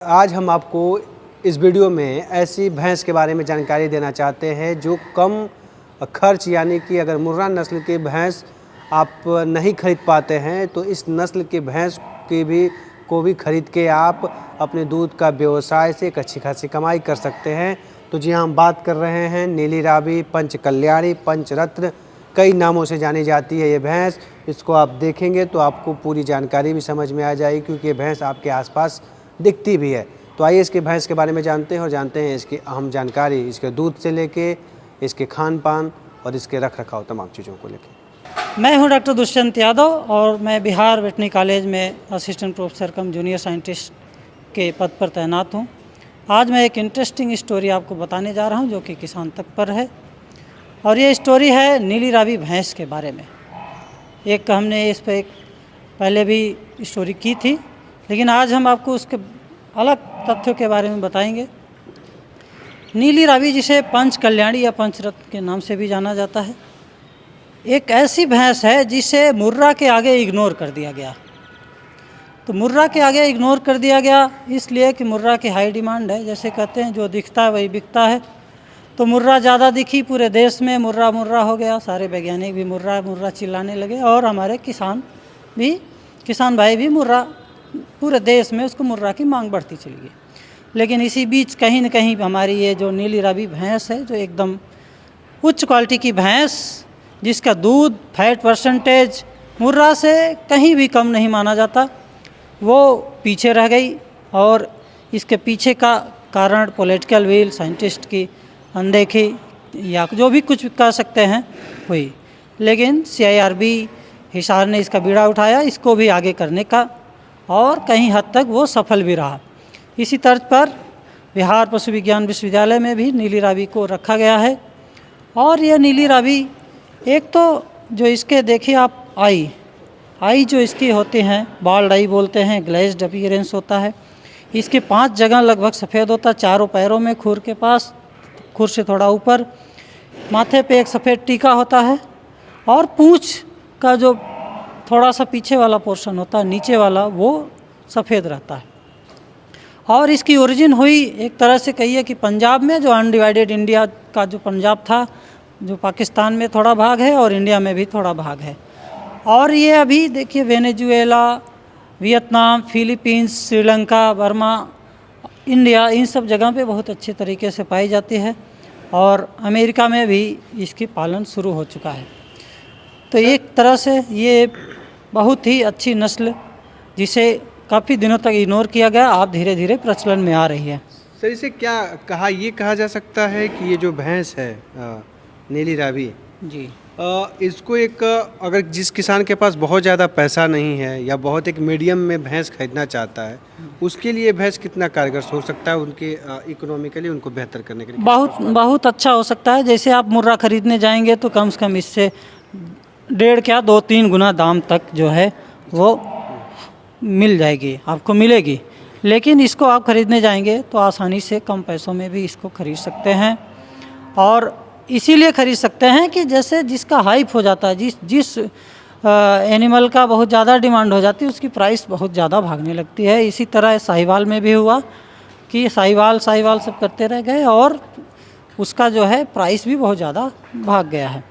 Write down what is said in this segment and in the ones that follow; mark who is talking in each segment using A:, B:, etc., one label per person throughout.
A: आज हम आपको इस वीडियो में ऐसी भैंस के बारे में जानकारी देना चाहते हैं जो कम खर्च यानी कि अगर मुर्रा नस्ल की भैंस आप नहीं खरीद पाते हैं तो इस नस्ल की भैंस को भी खरीद के आप अपने दूध का व्यवसाय से एक अच्छी खासी कमाई कर सकते हैं। तो जी हाँ, हम बात कर रहे हैं नीली रावी, पंच कल्याणी, पंचरत्न, कई नामों से जानी जाती है ये भैंस। इसको आप देखेंगे तो आपको पूरी जानकारी भी समझ में आ जाएगी क्योंकि ये भैंस आपके आसपास दिखती भी है। तो आइए इसके भैंस के बारे में जानते हैं और जानते हैं इसकी अहम जानकारी, इसके दूध से लेके इसके खान पान और इसके रख रखाव तमाम चीज़ों को लेके।
B: मैं हूं डॉक्टर दुष्यंत यादव और मैं बिहार वेटनरी कॉलेज में असिस्टेंट प्रोफेसर कम जूनियर साइंटिस्ट के पद पर तैनात हूं। आज मैं एक इंटरेस्टिंग स्टोरी आपको बताने जा रहा हूं जो कि किसान तक पर है और ये स्टोरी है नीली रावी भैंस के बारे में। एक हमने इस पर एक पहले भी स्टोरी की थी, लेकिन आज हम आपको उसके अलग तथ्यों के बारे में बताएंगे। नीली रावी, जिसे पंच कल्याणी या पंचरत्न के नाम से भी जाना जाता है, एक ऐसी भैंस है जिसे मुर्रा के आगे इग्नोर कर दिया गया। तो मुर्रा के आगे इग्नोर कर दिया गया इसलिए कि मुर्रा की हाई डिमांड है। जैसे कहते हैं जो दिखता है वही बिकता है। तो मुर्रा ज़्यादा दिखी पूरे देश में, मुर्रा मुर्रा हो गया। सारे वैज्ञानिक भी मुर्रा मुर्रा चिल्लाने लगे और हमारे किसान भाई भी मुर्रा, पूरे देश में उसको मुर्रा की मांग बढ़ती चली गई। लेकिन इसी बीच कहीं न कहीं हमारी ये जो नीली रावी भैंस है, जो एकदम उच्च क्वालिटी की भैंस, जिसका दूध फैट परसेंटेज मुर्रा से कहीं भी कम नहीं माना जाता, वो पीछे रह गई। और इसके पीछे का कारण पॉलिटिकल विल, साइंटिस्ट की अनदेखी या जो भी कुछ कह सकते हैं हुई। लेकिन CIRB हिसार ने इसका बीड़ा उठाया, इसको भी आगे करने का, और कहीं हद तक वो सफल भी रहा। इसी तर्ज पर बिहार पशु विज्ञान विश्वविद्यालय में भी नीली रावी को रखा गया है। और यह नीली रावी, एक तो जो इसके देखिए आप आई जो इसकी होते हैं, बाल्ड आई बोलते हैं, ग्लेज्ड अपीयरेंस होता है। इसके 5 जगह लगभग सफ़ेद होता है, चारों पैरों में, खुर के पास, खुर से थोड़ा ऊपर, माथे पे एक सफ़ेद टीका होता है और पूँछ का जो थोड़ा सा पीछे वाला पोर्शन होता है, नीचे वाला, वो सफ़ेद रहता है। और इसकी ओरिजिन हुई एक तरह से कहिए कि पंजाब में, जो अनडिवाइडेड इंडिया का जो पंजाब था, जो पाकिस्तान में थोड़ा भाग है और इंडिया में भी थोड़ा भाग है। और ये अभी देखिए Venezuela, Vietnam, Philippines, Sri Lanka, Burma, India, इन सब जगह पे बहुत अच्छे तरीके से पाई जाती है। और अमेरिका में भी इसकी पालन शुरू हो चुका है। तो एक तरह से ये बहुत ही अच्छी नस्ल, जिसे काफ़ी दिनों तक इग्नोर किया गया, आप धीरे धीरे प्रचलन में आ रही है।
A: सर, इसे क्या कहा जा सकता है कि ये जो भैंस है नीली रावी
B: जी,
A: इसको अगर जिस किसान के पास बहुत ज़्यादा पैसा नहीं है या बहुत एक मीडियम में भैंस खरीदना चाहता है, उसके लिए भैंस कितना कारगर हो सकता है उनके इकोनॉमिकली उनको बेहतर करने के लिए?
B: बहुत अच्छा हो सकता है। जैसे आप मुर्रा खरीदने जाएंगे तो कम से कम इससे 2-3 गुना दाम तक जो है वो मिल जाएगी, आपको मिलेगी। लेकिन इसको आप खरीदने जाएंगे तो आसानी से कम पैसों में भी इसको खरीद सकते हैं। और इसीलिए खरीद सकते हैं कि जैसे जिसका हाइप हो जाता है, जिस एनिमल का बहुत ज़्यादा डिमांड हो जाती है, उसकी प्राइस बहुत ज़्यादा भागने लगती है। इसी तरह साहिवाल में भी हुआ कि साहिवाल सब करते रह गए और उसका जो है प्राइस भी बहुत ज़्यादा भाग गया है।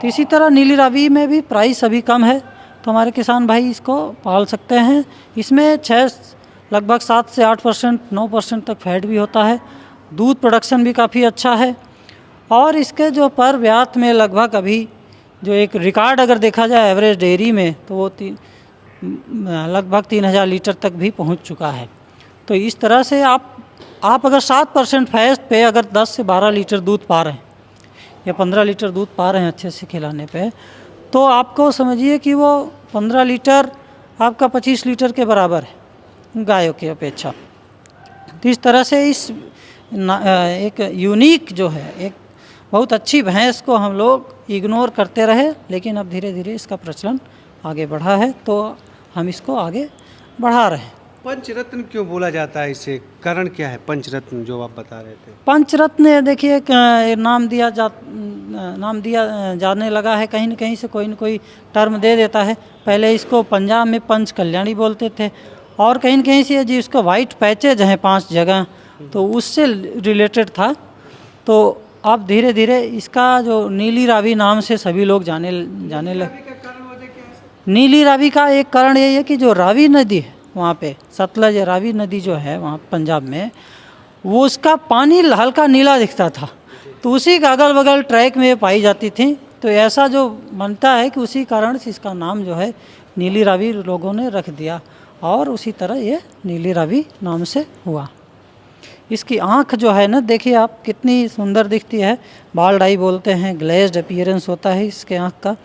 B: तो इसी तरह नीली रावी में भी प्राइस अभी कम है, तो हमारे किसान भाई इसको पाल सकते हैं। इसमें लगभग 7 से 8%, 9% तक फैट भी होता है। दूध प्रोडक्शन भी काफ़ी अच्छा है। और इसके जो पर ब्यात में लगभग अभी जो एक रिकॉर्ड अगर देखा जाए एवरेज डेयरी में, तो वो लगभग 3000 लीटर तक भी पहुंच चुका है। तो इस तरह से आप अगर 7% फैट पे अगर 10 से 12 लीटर दूध पा रहे हैं या 15 लीटर दूध पा रहे हैं अच्छे से खिलाने पे, तो आपको समझिए कि वो 15 लीटर आपका 25 लीटर के बराबर है गायों की अपेक्षा। तो इस तरह से एक यूनिक जो है, एक बहुत अच्छी भैंस को हम लोग इग्नोर करते रहे, लेकिन अब धीरे धीरे इसका प्रचलन आगे बढ़ा है, तो हम इसको आगे बढ़ा रहे हैं।
A: पंचरत्न क्यों बोला जाता है, इसे कारण क्या है पंचरत्न जो आप बता रहे थे?
B: पंचरत्न देखिए नाम दिया जाने लगा है, कहीं न कहीं से कोई न कोई टर्म दे देता है। पहले इसको पंजाब में पंच कल्याणी बोलते थे और कहीं न कहीं से जी उसका वाइट पैचेज हैं 5 जगह, तो उससे रिलेटेड था। तो अब धीरे धीरे इसका जो नीली रावी नाम से सभी लोग जाने लगे। नीली रावी का एक कारण यही है कि जो रावी नदी है वहाँ पे, सतलज या रावी नदी जो है वहाँ पंजाब में, वो उसका पानी हल्का नीला दिखता था, तो उसी के अगल बगल ट्रैक में ये पाई जाती थी। तो ऐसा जो मानता है कि उसी कारण से इसका नाम जो है नीली रावी लोगों ने रख दिया, और उसी तरह ये नीली रावी नाम से हुआ। इसकी आँख जो है ना, देखिए आप कितनी सुंदर दिखती है, बाल्ड आई बोलते हैं, ग्लेज्ड अपीयरेंस होता है इसके आँख का।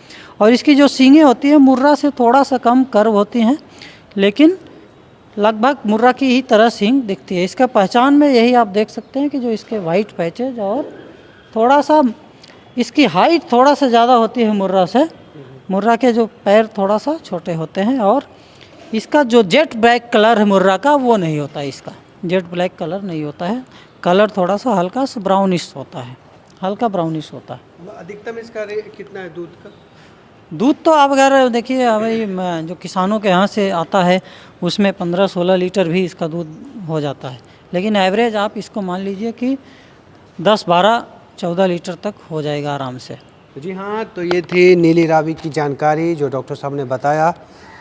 B: और इसकी जो सींगें होती हैं मुर्रा से थोड़ा सा कम कर्व होती हैं, लेकिन लगभग मुर्रा की ही तरह सींग दिखती है। इसका पहचान में यही आप देख सकते हैं कि जो इसके वाइट पैचेज, और थोड़ा सा इसकी हाइट थोड़ा सा ज़्यादा होती है मुर्रा से। मुर्रा के जो पैर थोड़ा सा छोटे होते हैं, और इसका जो जेट ब्लैक कलर है मुर्रा का, वो नहीं होता है। इसका जेट ब्लैक कलर नहीं होता है, कलर थोड़ा सा हल्का सा ब्राउनिश होता है, हल्का ब्राउनिश होता है।
A: अधिकतम इसका रेट कितना है दूध का?
B: दूध तो आप अगर देखिए भाई, जो किसानों के यहाँ से आता है उसमें 15-16 लीटर भी इसका दूध हो जाता है, लेकिन एवरेज आप इसको मान लीजिए कि 10-12-14 लीटर तक हो जाएगा आराम से।
A: जी हाँ, तो ये थी नीली रावी की जानकारी जो डॉक्टर साहब ने बताया।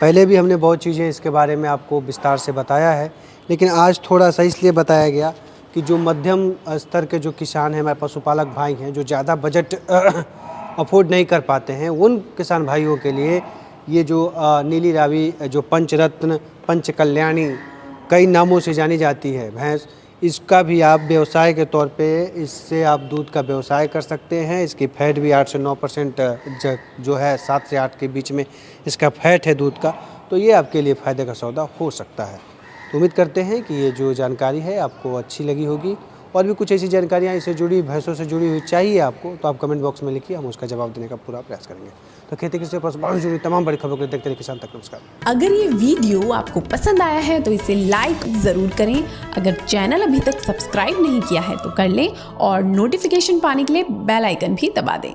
A: पहले भी हमने बहुत चीज़ें इसके बारे में आपको विस्तार से बताया है, लेकिन आज थोड़ा सा इसलिए बताया गया कि जो मध्यम स्तर के जो किसान हैं, हमारे पशुपालक भाई हैं, जो ज़्यादा बजट अफोर्ड नहीं कर पाते हैं, उन किसान भाइयों के लिए ये जो नीली रावी, जो पंचरत्न, पंचकल्याणी कई नामों से जानी जाती है भैंस, इसका भी आप व्यवसाय के तौर पे इससे आप दूध का व्यवसाय कर सकते हैं। इसकी फैट भी 8 से 9% जो है 7 से 8 के बीच में इसका फैट है दूध का, तो ये आपके लिए फ़ायदे का सौदा हो सकता है। तो उम्मीद करते हैं कि ये जो जानकारी है आपको अच्छी लगी होगी। और भी कुछ ऐसी जानकारियाँ इससे जुड़ी, भैंसों से जुड़ी हुई चाहिए आपको, तो आप कमेंट बॉक्स में लिखिए, हम उसका जवाब देने का पूरा प्रयास करेंगे। तो खेती कृषि पशुपालन से जुड़ी तमाम बड़ी खबरों को देखते रहिए किसान तक। नमस्कार।
C: अगर ये वीडियो आपको पसंद आया है तो इसे लाइक ज़रूर करें। अगर चैनल अभी तक सब्सक्राइब नहीं किया है तो कर लें, और नोटिफिकेशन पाने के लिए बेल आइकन भी दबा दें।